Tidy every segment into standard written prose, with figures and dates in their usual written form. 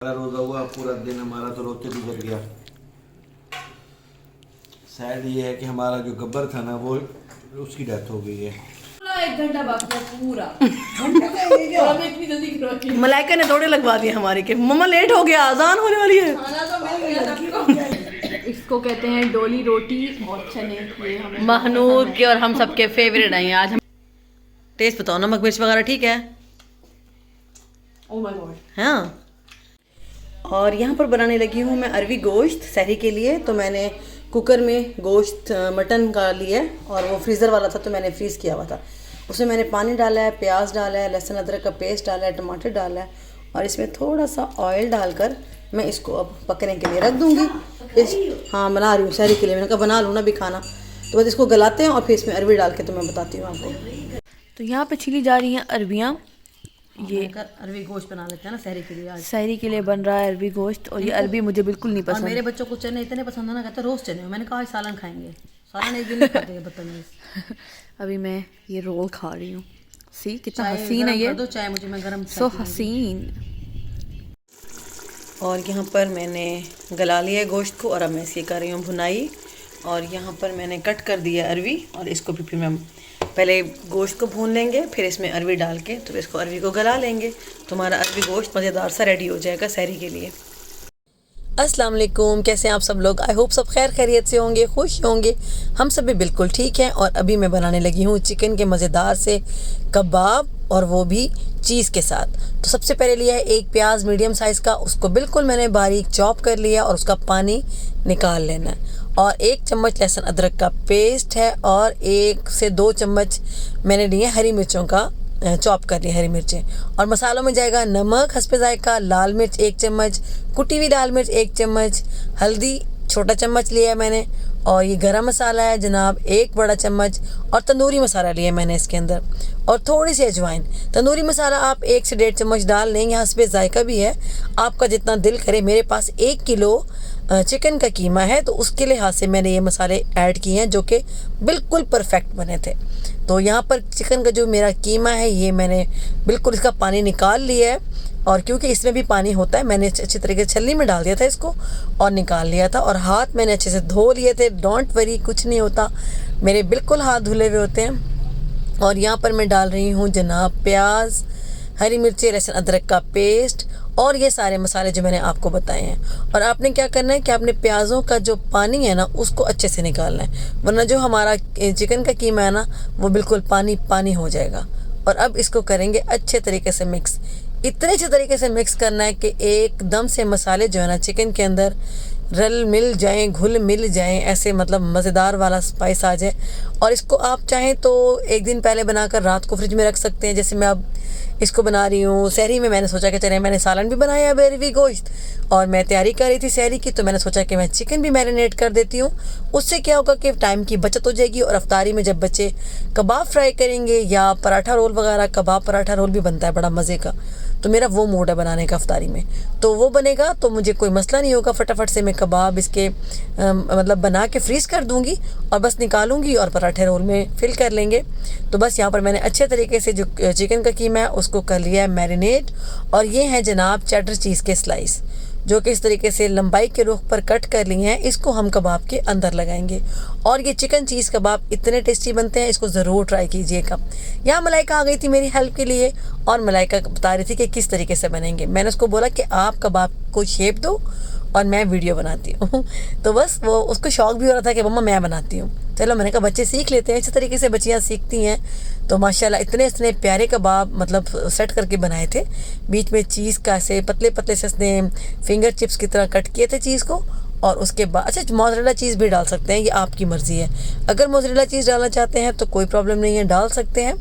रोजा हुआ पूरा दिन हमारा तो रोते गुजर गया। शायद ये है कि हमारा जो गब्बर था ना वो उसकी डेथ हो गई है। 1 घंटा बाकी है पूरा और अब इतनी जल्दी क्यों? मलाइका ने थोड़े लगवा दिए हमारे के। मम्मा लेट हो गया, अजान होने वाली है। खाना तो मिल गया सबको। इसको कहते हैं डोली रोटी और चने। ये हमें महनूर के और हम सबके फेवरेट हैं आज। हम टेस्ट बताओ, नमक मिर्च वगैरह ठीक है? Oh my God. हाँ। और यहाँ पर बनाने लगी हूँ मैं अरवी गोश्त सहरी के लिए। तो मैंने कुकर में गोश्त मटन का लिया और वो फ्रीज़र वाला था तो मैंने फ्रीज़ किया हुआ था। उसमें मैंने पानी डाला है, प्याज डाला है, लहसुन अदरक का पेस्ट डाला है, टमाटर डाला है और इसमें थोड़ा सा ऑयल डालकर मैं इसको अब पकने के लिए रख दूँगी। हाँ, बना रही हूँ सहरी के लिए। मैंने कहा बना लूँ ना भी खाना, तो बस इसको गलाते हैं और फिर इसमें अरवी डाल के तो मैं बताती हूँ आपको। तो यहाँ पर छिली जा रही हैं अरवियाँ। ये अरवी गोश्त बना लेते हैं ना सहरी के लिए। आज सहरी के लिए बन रहा है अरवी गोश्त और ये अरवी मुझे बिल्कुल नहीं पसंद। और मेरे बच्चों को चने इतने पसंद है ना, कहते रोज़ चने। मैंने कहा आज सालन खाएंगे, सालन एक दिन नहीं खाते हैं बदतमीज। अभी मैं ये रोल खा रही हूँ। सी कितना हसीन है ये। दो चाय मुझे, मैं गरम सो हसीन। और यहाँ पर मैंने गला लिया है गोश्त को और अब मैं इसकी कर रही हूँ भुनाई। और यहाँ पर मैंने कट कर दिया अरवी और इसको भी फिर मैं पहले गोश्त को भून लेंगे, फिर इसमें अरवी डाल के तो इसको अरवी को गला लेंगे। तो हमारा अरवी गोश्त मज़ेदार सा रेडी हो जाएगा सहरी के लिए। अस्सलाम वालेकुम, कैसे हैं आप सब लोग? आई होप सब खैर खैरियत से होंगे, खुश होंगे। हम सब भी बिल्कुल ठीक हैं। और अभी मैं बनाने लगी हूँ चिकन के मज़ेदार से कबाब और वो भी चीज़ के साथ। तो सबसे पहले लिया है एक प्याज मीडियम साइज़ का, उसको बिल्कुल मैंने बारीक चॉप कर लिया और उसका पानी निकाल लेना है। और 1 चम्मच लहसुन अदरक का पेस्ट है और 1 से 2 चम्मच मैंने लिए हरी मिर्चों का चॉप कर लिया हरी मिर्चें। और मसालों में जाएगा नमक हस्बे जायका, लाल मिर्च 1 चम्मच, कुटी हुई लाल मिर्च 1 चम्मच, हल्दी छोटा चम्मच लिया है मैंने, और ये गरम मसाला है जनाब 1 बड़ा चम्मच, और तंदूरी मसाला लिया है मैंने इसके अंदर, और थोड़ी सी अजवाइन। तंदूरी मसाला आप 1 से 1.5 चम्मच डाल लेंगे, हस्बे जायका भी है, आपका जितना दिल करे। मेरे पास 1 किलो चिकन का कीमा है तो उसके लिहाज से मैंने ये मसाले ऐड किए हैं जो कि बिल्कुल परफेक्ट बने थे। तो यहाँ पर चिकन का जो मेरा कीमा है ये मैंने बिल्कुल इसका पानी निकाल लिया है। और क्योंकि इसमें भी पानी होता है, मैंने अच्छी तरीके से छलनी में डाल दिया था इसको और निकाल लिया था। और हाथ मैंने अच्छे से धो लिए थे। डोंट वरी, कुछ नहीं होता, मेरे बिल्कुल हाथ धुले हुए होते हैं। और यहाँ पर मैं डाल रही हूँ जनाब प्याज, हरी मिर्ची, लहसुन अदरक का पेस्ट और ये सारे मसाले जो मैंने आपको बताए हैं। और आपने क्या करना है कि आपने प्याज़ों का जो पानी है ना उसको अच्छे से निकालना है, वरना जो हमारा चिकन का कीमा है ना वो बिल्कुल पानी पानी हो जाएगा। और अब इसको करेंगे अच्छे तरीके से मिक्स। इतने अच्छे तरीके से मिक्स करना है कि एकदम से मसाले जो है ना चिकन के अंदर रल मिल जाएं, घुल मिल जाएं, ऐसे मतलब मज़ेदार वाला स्पाइस आ जाए। और इसको आप चाहें तो एक दिन पहले बनाकर रात को फ्रिज में रख सकते हैं। जैसे मैं अब इसको बना रही हूँ सहरी में, मैंने सोचा कि चले मैंने सालन भी बनाया अरवी गोश्त और मैं तैयारी कर रही थी सहरी की, तो मैंने सोचा कि मैं चिकन भी मैरिनेट कर देती हूँ। उससे क्या होगा कि टाइम की बचत हो जाएगी। और अफ्तारी में जब बच्चे कबाब फ्राई करेंगे या पराठा रोल वगैरह, कबाब पराठा रोल भी बनता है बड़ा मज़े का, तो मेरा वो मूड है बनाने का अफ्तारी में, तो वो बनेगा तो मुझे कोई मसला नहीं होगा। फटाफट से मैं कबाब इसके मतलब बना के फ्रीज़ कर दूँगी और बस निकालूंगी और पराठे रोल में फिल कर लेंगे। तो बस यहाँ पर मैंने अच्छे तरीके से जो चिकन का कीमा है उसको कर लिया है मैरिनेट। और ये हैं जनाब चेडर चीज़ के स्लाइस जो कि इस तरीके से लंबाई के रुख पर कट कर लिए हैं। इसको हम कबाब के अंदर लगाएंगे और ये चिकन चीज़ कबाब इतने टेस्टी बनते हैं, इसको ज़रूर ट्राई कीजिएगा। यहाँ मलाइका आ गई थी मेरी हेल्प के लिए और मलाइका बता रही थी कि किस तरीके से बनेंगे। मैंने उसको बोला कि आप कबाब को शेप दो और मैं वीडियो बनाती हूँ। तो बस वो उसको शौक भी हो रहा था कि मम्मा मैं बनाती हूँ। चलो मैंने कहा बच्चे सीख लेते हैं, इसी तरीके से बच्चियाँ सीखती हैं। तो माशाल्लाह इतने प्यारे कबाब मतलब सेट करके बनाए थे। बीच में चीज़ का ऐसे पतले पतले से इसने फिंगर चिप्स की तरह कट किए थे चीज़ को। और उसके बाद अच्छा मोज़रेला चीज़ भी डाल सकते हैं, ये आपकी मर्ज़ी है। अगर मोज़रेला चीज़ डालना चाहते हैं तो कोई प्रॉब्लम नहीं है, डाल सकते हैं।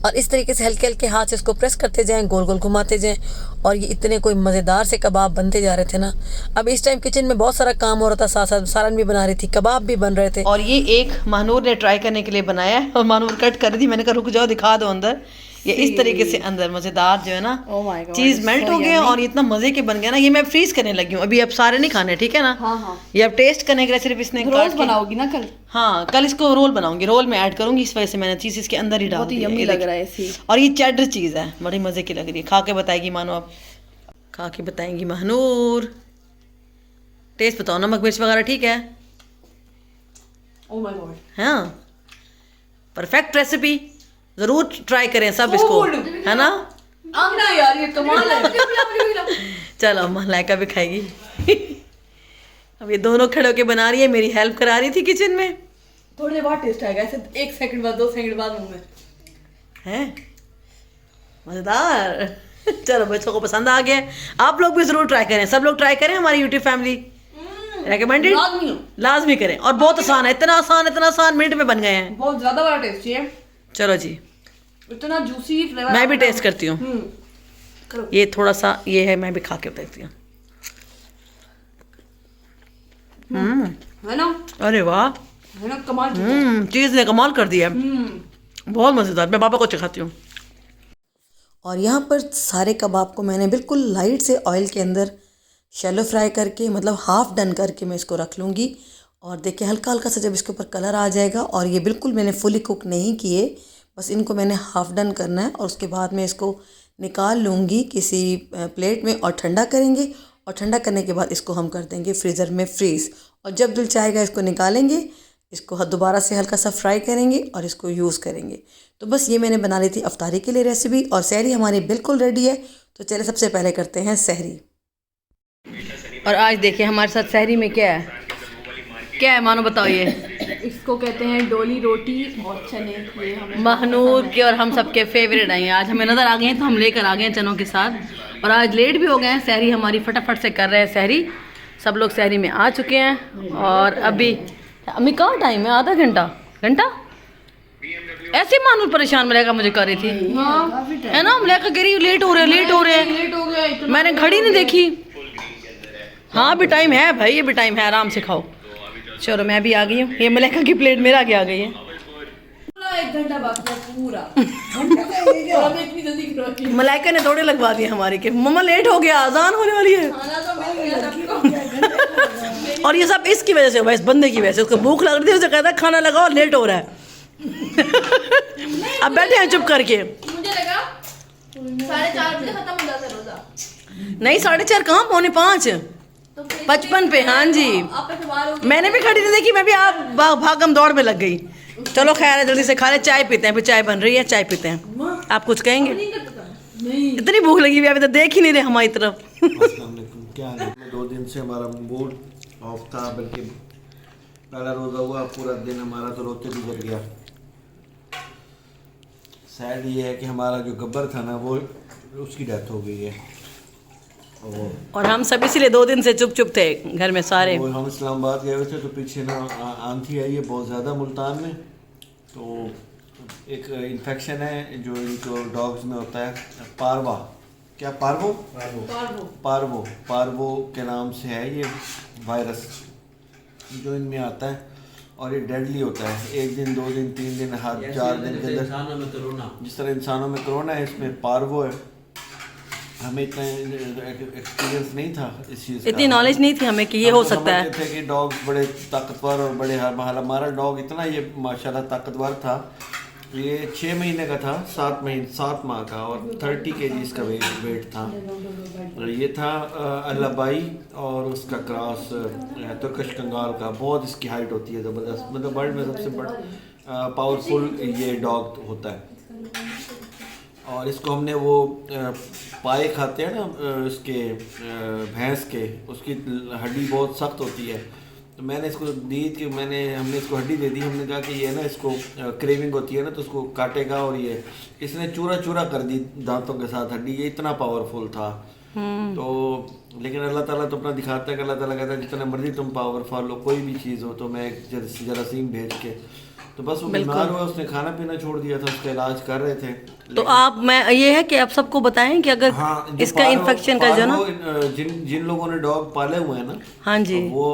और इस तरीके से हल्के हल्के हाथ से इसको प्रेस करते जाएं, गोल गोल घुमाते जाएं। और ये इतने कोई मज़ेदार से कबाब बनते जा रहे थे ना। अब इस टाइम किचन में बहुत सारा काम हो रहा था, साथ साथ सालन भी बना रही थी, कबाब भी बन रहे थे। और ये एक महनूर ने ट्राई करने के लिए बनाया है और महनूर कट कर दी। मैंने कहा रुक जाओ दिखा दो अंदर। ये इस तरीके से अंदर मज़ेदार जो है ना चीज़ मेल्ट हो गया और इतना मज़े के बन गया ना। ये मैं फ्रीज करने लगी हूँ, अभी अब सारे नहीं खाने, ठीक है ना? हाँ। ये अब टेस्ट करने के लिए सिर्फ इसने रोज बनाओगी ना कल? हाँ कल इसको रोल बनाऊंगी, रोल में ऐड करूंगी, इस वजह से मैंने चीज़ इसके अंदर ही डाल दी। यम्मी लग रहा है। और ये चेडर चीज़ है, बड़ी मज़े की लग रही है, खा के बताएगी मानो आप। खा के बताएंगी महानूर। टेस्ट बताओ, नमक मिर्च वगैरह ठीक है? ओह माय गॉड, हाँ, परफेक्ट रेसिपी। ज़रूर ट्राई करें सब इसको, है ना? आंगना यार ये कमाल है। चलो मलाइका भी खाएगी। अब ये दोनों खड़े होके बना रही है, मेरी हेल्प करा रही थी किचन में। थोड़ी देर बाद टेस्ट आएगा, ऐसे 1 सेकंड बाद 2 सेकंड बाद मुंह में। हैं, मज़ेदार। चलो बच्चों को पसंद आ गया, आप लोग भी ज़रूर ट्राई करें, सब लोग ट्राई करें, हमारी यूट्यूब फैमिली रेकमेंडेड लाजमी करें। और बहुत आसान है, इतना आसान, मिनट में बन गए हैं। बहुत ज्यादा बड़ा टेस्ट है। चलो जी, इतना जूसी फ्लेवर। मैं भी टेस्ट करती हूँ। करो। ये थोड़ा सा ये है, मैं भी खा के देखती हूँ। है ना? अरे वाह, है ना, कमाल। चीज़ ने कमाल कर दिया, बहुत मज़ेदार। मैं पापा को चखाती हूँ। और यहाँ पर सारे कबाब को मैंने बिल्कुल लाइट से ऑयल के अंदर शैलो फ्राई करके, मतलब हाफ़ डन करके मैं इसको रख लूँगी। और देखिए हल्का हल्का सा जब इसके ऊपर कलर आ जाएगा, और ये बिल्कुल मैंने फुली कुक नहीं किए, बस इनको मैंने हाफ़ डन करना है। और उसके बाद मैं इसको निकाल लूँगी किसी प्लेट में और ठंडा करेंगे। और ठंडा करने के बाद इसको हम कर देंगे फ्रीज़र में फ्रीज़। और जब दिल चाहेगा इसको निकालेंगे, इसको दोबारा से हल्का सा फ्राई करेंगे और इसको यूज़ करेंगे। तो बस ये मैंने बना ली थी अफ्तारी के लिए रेसिपी, और सहरी हमारी बिल्कुल रेडी है। तो चलिए सबसे पहले करते हैं सहरी। और आज देखिए हमारे साथ सहरी में क्या है, क्या है मानो बताओ। ये इसको कहते हैं डोली रोटी और चने। ये हमें महनूर के और हम सबके फेवरेट हैं। आज हमें नज़र आ गए हैं तो हम लेकर आ गए हैं चनों के साथ। और आज लेट भी हो गए हैं, सहरी हमारी फटाफट से कर रहे हैं सहरी। सब लोग सहरी में आ चुके हैं। और अभी अम्मी कहाँ टाइम है, आधा घंटा ऐसे मानूर परेशान मलेका मुझे कर रही थी। हाँ, है ना, मलेका कह रही लेट हो रहे लेट हो गया इतना। मैंने घड़ी नहीं देखी। हाँ अभी टाइम है भाई, अभी टाइम है, आराम से खाओ। चलो मैं भी आ गई हूँ, ये मलेका की प्लेट मेरा आगे आ गई है। पूरा 1 घंटा बाकी है, पूरा और हमें इतनी जल्दी करो। मलाइका ने थोड़े लगवा दिए हमारे के, मम्मा लेट हो गया, अजान होने वाली है। खाना तो मिल गया सबको। और ये सब इसकी वजह से हुआ, इस बंदे की वजह से। उसको भूख लग रही थी, उसे कहता है खाना लगाओ, लेट हो रहा है। अब बैठे हैं चुप करके। मुझे लगा 4:30 बजे खत्म हो जाता रोजा। नहीं 4:30 कहाँ, 4:45 तो फिर 55 पे। हाँ जी, आप पे सवाल हो गया। मैंने भी खड़ी नहीं देखी, मैं भी आप भागम दौड़ में लग गई। चलो खैर है, जल्दी से खा ले, चाय पीते हैं, फिर चाय बन रही है, चाय पीते हैं। आप कुछ कहेंगे? नहीं, इतनी भूख लगी हुई, अभी तो देख ही नहीं रहे हमारी तरफ। अस्सलाम वालेकुम। क्या हाल है? 2 दिन से हमारा मूड ऑफ था, बल्कि पहला रोज़ा हुआ, पूरा दिन हमारा तो रोते गुजर गया। सैड ये है कि हमारा जो गब्बर था ना, वो उसकी डेथ हो गई है। और हम सब इसीलिए 2 दिन से चुप चुप थे घर में सारे। वो हम इस्लामाबाद गए हुए थे, तो पीछे ना आंधी आई है बहुत ज़्यादा मुल्तान में। तो एक इन्फेक्शन है जो इनको डॉग्स में होता है, पारवा, क्या पारवो के नाम से है ये वायरस जो इनमें आता है। और ये डेडली होता है, 1 दिन 2 दिन 3 दिन 4 दिन के अंदर। इंसानों में कोरोना, जिस तरह इंसानों में कोरोना है, इसमें पारवो है। हमें इतना एक्सपीरियंस नहीं था इस चीज़ का, इतनी नॉलेज नहीं थी हमें कि ये हो सकता है। थे कि डॉग्स बड़े ताकतवर और बड़े, हमारा डॉग इतना ये माशाल्लाह ताकतवर था। ये 6 महीने का था, 7 माह का, और 30 kg इसका वेट था। ये था अल्लाबाई और उसका क्रॉस तुर्किश कंगाल का। बहुत इसकी हाइट होती है ज़बरदस्त, मतलब वर्ल्ड में सबसे बड़ा पावरफुल ये डॉग होता है। और इसको हमने वो पाए खाते हैं ना इसके भैंस के, उसकी हड्डी बहुत सख्त होती है। तो मैंने इसको दी कि हमने इसको हड्डी दे दी। हमने कहा कि ये ना इसको क्रेविंग होती है ना, तो उसको काटेगा। और ये इसने चूरा चूरा कर दी दांतों के साथ हड्डी, ये इतना पावरफुल था। तो लेकिन अल्लाह ताला तो अपना दिखाता है कि अल्लाह ताला कहता है जितना मर्जी तुम पावरफुल हो, कोई भी चीज़ हो, तो मैं एक जरासीम भेज के, तो बस वो बीमार हुआ, उसने खाना पीना छोड़ दिया था, उसका इलाज कर रहे थे। तो आप मैं ये है कि आप सबको बताएं कि अगर हाँ, इसका इन्फेक्शन का जो ना, जिन लोगों ने डॉग पाले हुए हैं ना, हाँ जी, वो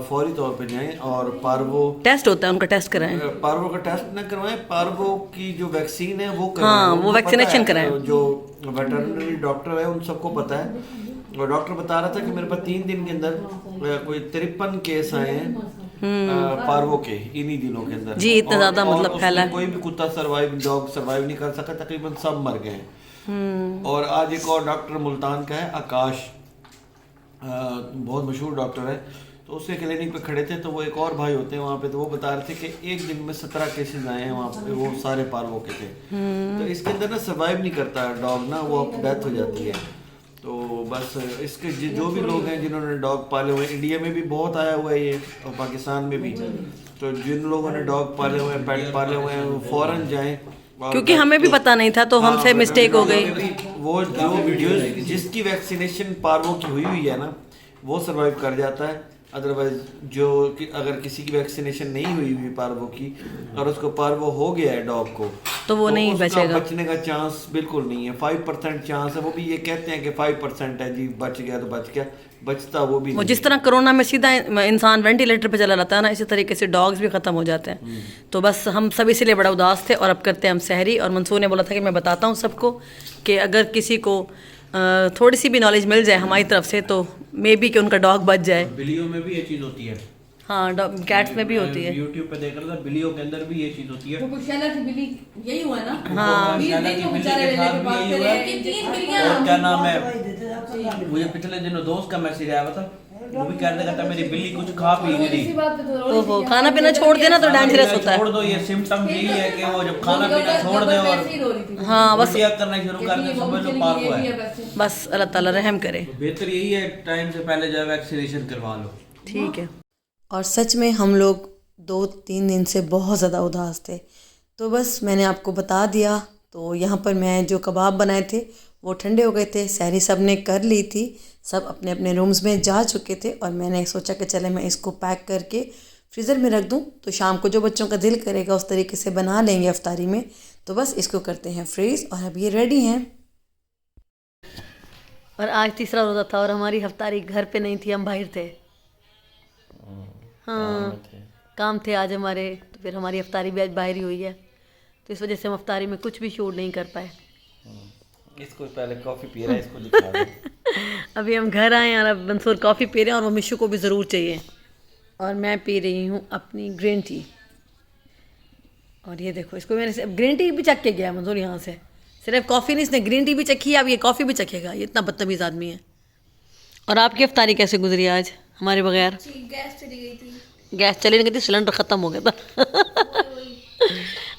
फौरी तौर पे जाएं और पार्वो टेस्ट होता है उनका, टेस्ट कराएं। पार्वो का टेस्ट न करवाएं, पार्वो की जो वैक्सीन है वो कराएं। हाँ, वो वैक्सीनेशन कराएं। जो वेटरनरी डॉक्टर है उन सबको पता है। और डॉक्टर बता रहा था कि मेरे पास 3 दिन के अंदर कोई 53 केस आए हैं पार्वो के, इन्हीं दिनों के अंदर जी। इतना ज्यादा मतलब फैला है, कोई भी कुत्ता डॉग सर्वाइव नहीं कर सका, तकरीबन सब मर गए। और आज एक और डॉक्टर मुल्तान का है, आकाश, बहुत मशहूर डॉक्टर है, तो उसके क्लिनिक पे खड़े थे, तो वो एक और भाई होते हैं वहाँ पे, तो वो बता रहे थे कि एक दिन में 17 केसेस आए हैं वहाँ पे, वो सारे पार्वो के थे। तो इसके अंदर ना सर्वाइव नहीं करता डॉग ना, वो डेथ हो जाती है। तो बस इसके जो भी लोग हैं जिन्होंने डॉग पाले हुए, इंडिया में भी बहुत आया हुआ है ये और पाकिस्तान में भी, तो जिन लोगों ने डॉग पाले हुए हैं, पेट पाले हुए हैं, वो फौरन जाएं, क्योंकि हमें भी पता नहीं था तो हमसे मिस्टेक हो गई। वो जो जिसकी वैक्सीनेशन पार्वो की हुई है ना, वो सर्वाइव कर जाता है। अदरवाइज जो कि अगर किसी की वैक्सीनेशन नहीं हुई पार्वो की और उसको पार्वो हो गया है डॉग को, तो वो नहीं बचेगा, बचने का चांस बिल्कुल नहीं है। 5% चांस है, वो भी ये कहते हैं कि 5% है जी, बच गया तो बच गया, बचता वो भी वो नहीं। जिस तरह कोरोना में सीधा इंसान वेंटिलेटर पे चला रहता है ना, इसी तरीके से डॉग्स भी ख़त्म हो जाते हैं। तो बस हम सब इसीलिए बड़ा उदास थे। और अब करते हैं हम सहरी। और मंसूर ने बोला था कि मैं बताता हूँ सबको कि अगर किसी को थोड़ी सी भी नॉलेज मिल जाए हमारी तरफ से तो मे बी कि उनका डॉग बच जाए। बिल्लियों में भी ये चीज़ होती है। हाँ, कैट्स में भी होती है। यूट्यूब पे देख रहा था, बिल्लियों के अंदर भी ये चीज़ होती है। यही हुआ ना। हाँ, शाला की बिल्ली के साथ भी यही हुआ है। और क्या नाम है, मुझे पिछले दिनों दोस्त का मैसेज आया था, वो भी कहने लगा था मेरी बिल्ली कुछ खा पी नहीं रही। ओहो, खाना पीना छोड़ देना तो डेंजरस होता है। छोड़ दो, ये सिम्टम यही है कि वो जब खाना पीना छोड़ दे और हाँ बस उल्टियाँ करना शुरू कर दे, समझ लो पार्वो है। बस अल्लाह ताला रहम करे। तो बेहतर यही है टाइम से पहले जो वैक्सीनेशन करवा लो। ठीक है। और सच में हम लोग 2-3 दिन से बहुत ज़्यादा उदास थे, तो बस मैंने आपको बता दिया। तो यहाँ पर मैं जो कबाब बनाए थे वो ठंडे हो गए थे, सहरी सब ने कर ली थी, सब अपने अपने रूम्स में जा चुके थे। और मैंने सोचा कि चले मैं इसको पैक करके फ्रीज़र में रख दूँ, तो शाम को जो बच्चों का दिल करेगा उस तरीके से बना लेंगे अफ्तारी में। तो बस इसको करते हैं फ्रीज़ और अब ये रेडी हैं। और आज तीसरा रोज़ा था और हमारी अफ्तारी घर पे नहीं थी, हम बाहर थे। हाँ, काम थे आज हमारे, तो फिर हमारी अफ्तारी भी आज बाहर ही हुई है, तो इस वजह से हम अफ्तारी में कुछ भी शूट नहीं कर पाए। इसको पहले कॉफ़ी पी रहा है, इसको दिखा दो। अभी हम घर आए और अब मंसूर कॉफ़ी पी रहे हैं और वो मिशू को भी ज़रूर चाहिए। और मैं पी रही हूँ अपनी ग्रीन टी। और ये देखो, इसको मैंने ग्रीन टी भी चख के गया मंसूर यहाँ से, सिर्फ कॉफ़ी नहीं, इसने ग्रीन टी भी चखी, अब ये कॉफ़ी भी चखेगा। ये इतना बदतमीज़ आदमी है। और आपकी अफ्तारी कैसे गुजरी आज हमारे बगैर? गैस चली गई थी। गैस चली नहीं गई थी, सिलेंडर ख़त्म हो गया था।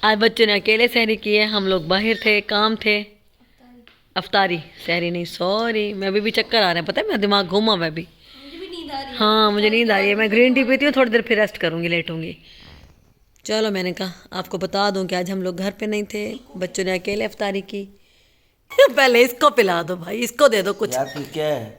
आज बच्चों ने अकेले सहरी की है, हम लोग बाहर थे, काम थे। अफ्तारी, सहरी नहीं, सॉरी, मैं अभी भी चक्कर आ रहे हैं, पता है मेरा दिमाग घूमा हुआ अभी। मुझे भी नींद आ रही है। हाँ मुझे नींद आ रही है, मैं ग्रीन टी पीती हूँ, थोड़ी देर फिर रेस्ट करूँगी, लेटूँगी। चलो मैंने कहा आपको बता दूँ कि आज हम लोग घर पे नहीं थे, बच्चों ने अकेले अफ्तारी की। पहले इसको पिला दो भाई, इसको दे दो कुछ। यार क्या है,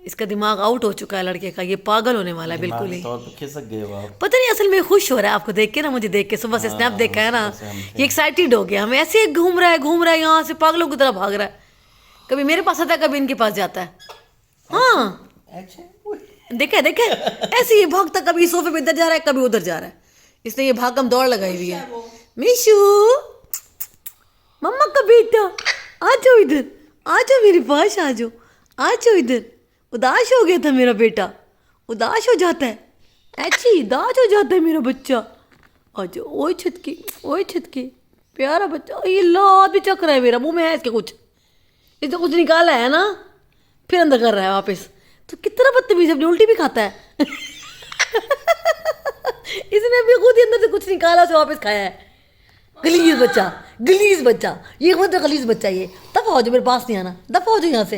इसका दिमाग आउट हो चुका है लड़के का, ये पागल होने वाला है बिल्कुल ही। तौर पे खिसक गए हो आप। पता नहीं, असल में खुश हो रहा है आपको देख के ना, मुझे देख के सुबह से स्नैप देखा है ना, ये एक्साइटेड हो गया। हमें ऐसे घूम रहा है यहाँ से, पागलों की तरह भाग रहा है। कभी मेरे पास आता है, कभी इनके पास जाता है। हाँ देखे ऐसे ये भागता, कभी सोफे पे इधर जा रहा है, कभी उधर जा रहा है। इसने ये भागम दौड़ लगाई हुई है। मिशू, मम्मा का बेटा, आ जाओ इधर, आ जाओ मेरे पास, आ जाओ, आ जाओ इधर। उदास हो गया था मेरा बेटा, उदास हो जाता है, ऐसी उदास हो जाता है मेरा बच्चा। आ जाओ, ओए छुटकी, प्यारा बच्चा। ये लाद भी चक रहा है मेरा, मुंह में है इसके कुछ, इसने कुछ निकाला है ना, फिर अंदर कर रहा है वापस। तो कितना बदतमीज, अपनी उल्टी भी खाता है। इसने अभी खुद ही अंदर से कुछ निकाला, उसे वापस खाया है। गलीज बच्चा, ये मतलब गलीज बच्चा ये। दफा हो जाओ, मेरे पास नहीं आना, दफा हो जाओ यहाँ से।